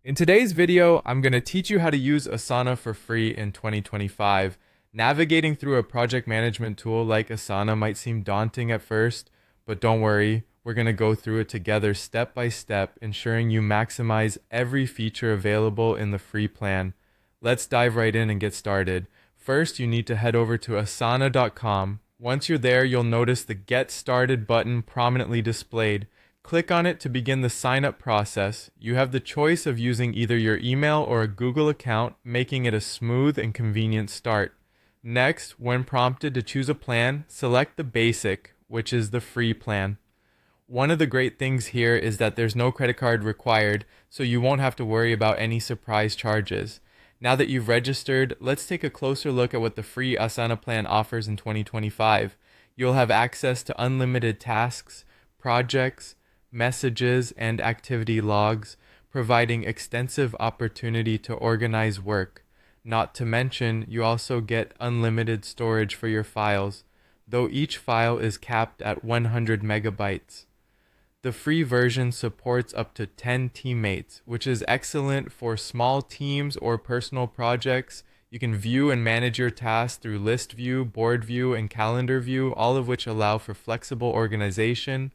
In today's video, I'm going to teach you how to use Asana for free in 2025. Navigating through a project management tool like Asana might seem daunting at first, but don't worry, we're going to go through it together step by step, ensuring you maximize every feature available in the free plan. Let's dive right in and get started. First, you need to head over to asana.com. Once you're there, you'll notice the Get Started button prominently displayed. Click on it to begin the sign-up process. You have the choice of using either your email or a Google account, making it a smooth and convenient start. Next, when prompted to choose a plan, select the Basic, which is the free plan. One of the great things here is that there's no credit card required, so you won't have to worry about any surprise charges. Now that you've registered, let's take a closer look at what the free Asana plan offers in 2025. You'll have access to unlimited tasks, projects, messages, and activity logs, providing extensive opportunity to organize work. Not to mention, you also get unlimited storage for your files, though each file is capped at 100 megabytes. The free version supports up to 10 teammates, which is excellent for small teams or personal projects. You can view and manage your tasks through List View, Board View, and Calendar View, all of which allow for flexible organization.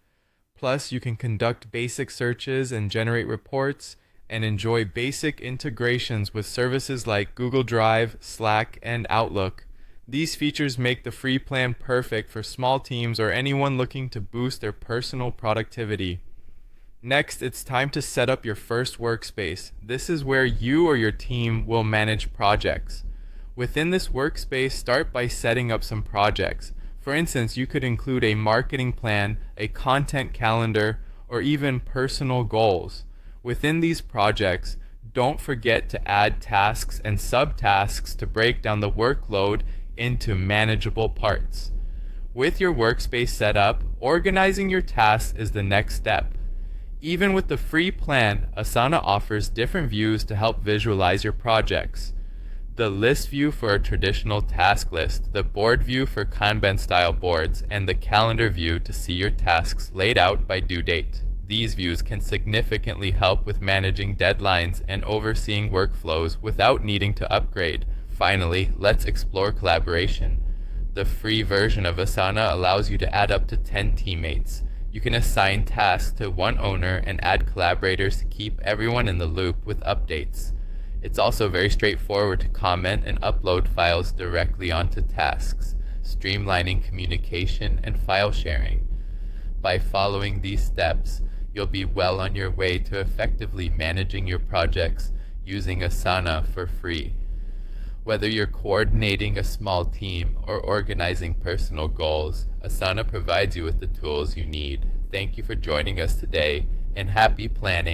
Plus, you can conduct basic searches and generate reports, and enjoy basic integrations with services like Google Drive, Slack, and Outlook. These features make the free plan perfect for small teams or anyone looking to boost their personal productivity. Next, it's time to set up your first workspace. This is where you or your team will manage projects. Within this workspace, start by setting up some projects. For instance, you could include a marketing plan, a content calendar, or even personal goals. Within these projects, don't forget to add tasks and subtasks to break down the workload into manageable parts. With your workspace set up, organizing your tasks is the next step. Even with the free plan, Asana offers different views to help visualize your projects. The list view for a traditional task list, the board view for Kanban style boards, and the calendar view to see your tasks laid out by due date. These views can significantly help with managing deadlines and overseeing workflows without needing to upgrade. Finally, let's explore collaboration. The free version of Asana allows you to add up to 10 teammates. You can assign tasks to one owner and add collaborators to keep everyone in the loop with updates. It's also very straightforward to comment and upload files directly onto tasks, streamlining communication and file sharing. By following these steps, you'll be well on your way to effectively managing your projects using Asana for free. Whether you're coordinating a small team or organizing personal goals, Asana provides you with the tools you need. Thank you for joining us today, and happy planning.